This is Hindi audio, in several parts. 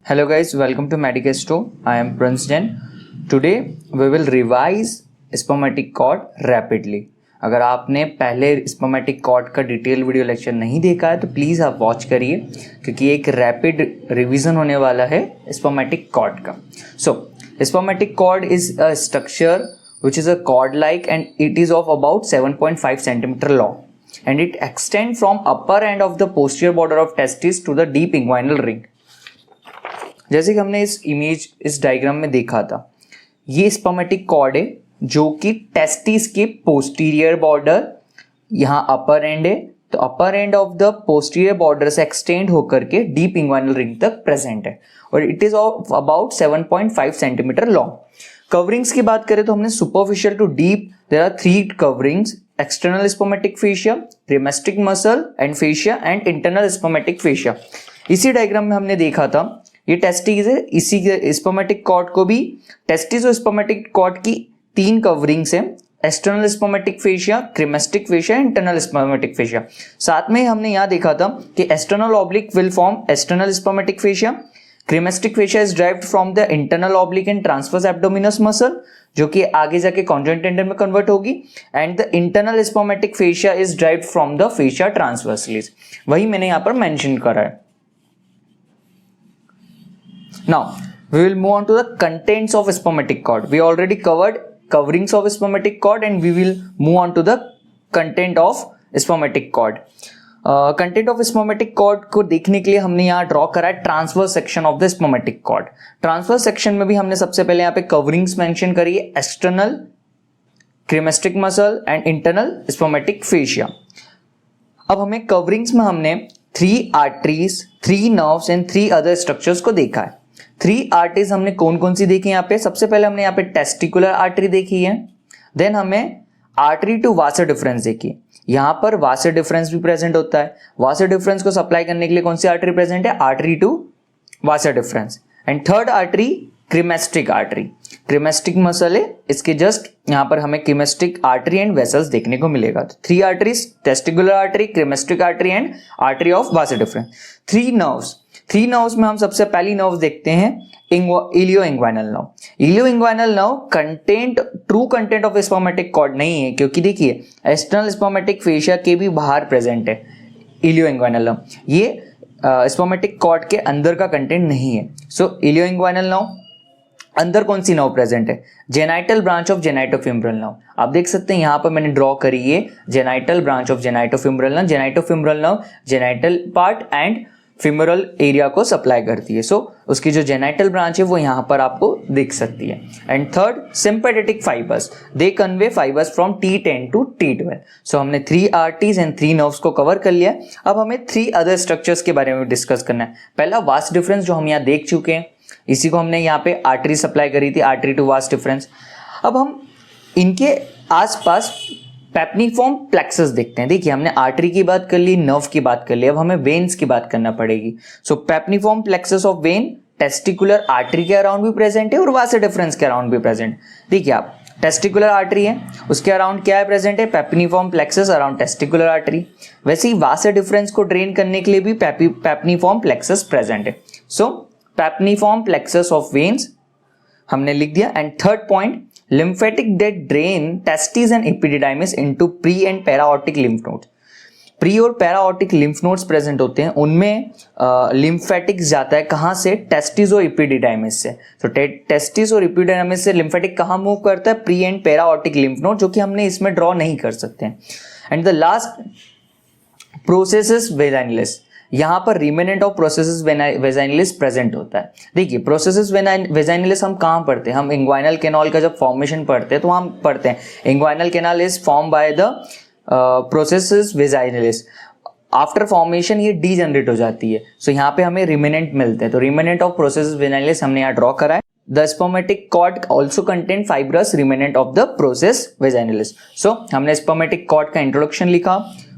Hello guys, welcome to Medicasto. I am Prince Jain. Today we will revise spermatic cord rapidly. अगर आपने पहले स्पर्मेटिक कॉर्ड का डिटेल वीडियो लेक्चर नहीं देखा है तो प्लीज़ आप वॉच करिए, क्योंकि एक रैपिड रिवीजन होने वाला है स्पर्मेटिक कॉर्ड का. So spermatic cord is a structure which is a cord like and it is of about 7.5 centimeter long and it extends from upper end of the posterior border of testis to the deep inguinal ring. जैसे कि हमने इस डायग्राम में देखा था, ये स्पर्मेटिक कॉर्ड है जो कि टेस्टिस के पोस्टीरियर बॉर्डर, यहाँ अपर एंड है, तो upper end of the posterior border से एक्सटेंड होकर के डीप इंग्वाइनल रिंग तक प्रेजेंट है और it is of about 7.5 centimetre long. Coverings की बात करें तो हमने superficial to deep there are 3 coverings: external spermatic fascia, cremasteric muscle and fascia and internal spermatic fascia. इसी डायग्राम में हमने देखा था ये टेस्टिस है, इसी के स्पर्मेटिक कॉर्ड को भी टेस्टिस और स्पर्मेटिक कॉर्ड की 3 कवरिंग्स है: external spermatic fascia, cremasteric fascia, internal spermatic fascia. साथ में हमने यहाँ देखा था कि external oblique will form external spermatic fascia, cremasteric fascia is derived from the internal oblique and transverse abdominis muscle जो कि आगे जाके कॉन्जॉइंट टेंडन में कन्वर्ट होगी, and the internal spermatic fascia is derived from the fascia transversalis. वही मैंने यहाँ पर मेंशन करा है. Now we will move on to the contents of spermatic cord. We already covered coverings of spermatic cord and we will move on to the content of spermatic cord. Content of spermatic cord को देखने के लिए हमने यहाँ ड्रॉ करा है transverse section of the spermatic cord. Transverse section में भी हमने सबसे पहले यहाँ पे कवरिंग्स मेंशन करी है: external, cremasteric muscle and internal spermatic fascia. अब हमें कवरिंग्स में हमने 3 arteries, 3 nerves and 3 other structures को देखा है. 3 आर्टरीज हमने कौन कौन सी देखी यहाँ पे? सबसे पहले हमने यहाँ पे टेस्टिकुलर आर्टरी देखी है, देन हमें आर्टरी टू वासर डिफरेंस देखी. यहाँ पर वासर डिफरेंस भी प्रेजेंट होता है. वासर डिफरेंस को सप्लाई करने के लिए कौन सी आर्टरी प्रेजेंट है? Artery to vas deferens. And third artery cremasteric artery. Cremasteric muscle है, इसके जस्ट यहाँ पर हमें क्रीमेस्टिक आर्टरी एंड वेसल्स देखने को मिलेगा. तो 3 arteries: testicular artery, cremasteric artery and artery of vas deferens. 3 nerves में हम सबसे पहली नर्व देखते हैं ilio inguinal nerve. Ilio inguinal nerve true content of spermatic cord नहीं है, क्योंकि देखिए एक्सटर्नल स्पर्मेटिक फेशिया के भी बाहर प्रेजेंट है इलियो इंग्वाइनल नर्व. ये स्पर्मेटिक कॉर्ड के अंदर का कंटेंट नहीं है. सो इलियो इंग्वाइनल नर्व अंदर कौन सी नर्व प्रेजेंट है? Genital branch of genitofemoral nerve. आप देख सकते हैं यहाँ पर मैंने ड्रॉ करी है genital branch of genitofemoral nerve. Genitofemoral nerve genital part and femoral area को सप्लाई करती है. सो उसकी जो जेनाइटल ब्रांच है वो यहाँ पर आपको दिख सकती है. And third, sympathetic fibers, they convey fibers from T10 to T12. So हमने 3 आर्टरीज एंड 3 नर्व्स को कवर कर लिया. अब हमें 3 अदर स्ट्रक्चर्स के बारे में डिस्कस करना है. पहला वास डिफरेंस जो हम यहाँ देख चुके हैं, इसी को हमने यहाँ पे आर्टरी सप्लाई करी थी, आर्टरी टू वास डिफरेंस. अब हम इनके आसपास पेपनीफॉर्म प्लेक्सस देखते हैं. देखिए हमने आर्टरी की बात कर ली, नर्व की बात कर ली, अब हमें वेन्स की बात करना पड़ेगी. So pampiniform plexus of vein testicular artery के अराउंड भी प्रेजेंट है और वासर डिफरेंस के अराउंड भी प्रेजेंट. देखिए आप टेस्टिकुलर आर्टरी है, उसके अराउंड क्या है प्रेजेंट है? पेपनीफॉर्म प्लेक्सस अराउंड टेस्टिकुलर आर्टरी. वैसे ही वासर डिफरेंस को ड्रेन करने के लिए भी पेपनीफॉर्म प्लेक्सस प्रेजेंट है. सो पेपनीफॉर्म प्लेक्सस ऑफ वेन्स हमने लिख दिया. And third point, lymphatic that drain testes and epididymis into pre and para-aortic lymph nodes. Pre और पैराऑर्टिक लिम्फ नोड्स प्रेजेंट होते हैं, उनमें लिम्फेटिक जाता है कहाँ से? टेस्टिस और इपिडिडाइमिस से. तो टेस्टिस और इपिडिडाइमिस से लिम्फेटिक कहाँ मूव करता है? प्री एंड पैराऑर्टिक लिम्फ नोड, जो कि हमने इसमें ड्रॉ नहीं कर सकते हैं. And the last, processes vaginalis. यहाँ पर remnant of processes vaginalis present होता है. देखिए प्रोसेसेस वेजाइनलिस हम कहाँ पढ़ते हैं? हम इंग्वाइनल कैनाल का जब फॉर्मेशन पढ़ते हैं तो हम पढ़ते हैं inguinal canal is form by the processes vaginalis. After formation ये डीजनरेट हो जाती है. सो यहाँ पे हमें रिमेनेंट मिलते हैं. तो रिमेनेंट ऑफ प्रोसेसेस वेजाइनलिस हमने यहाँ ड्रॉ करा है. The spermatic cord also contain fibrous remnant of the process vaginalis. So हमने spermatic cord का इंट्रोडक्शन लिखा,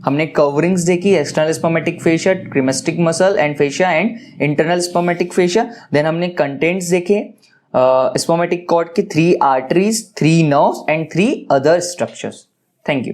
हमने कवरिंग्स देखी, external spermatic fascia, cremasteric muscle and fascia and internal spermatic fascia. Then हमने कंटेंट्स देखे स्पर्मेटिक कॉर्ड के 3 arteries, 3 nerves and 3 other structures. Thank you.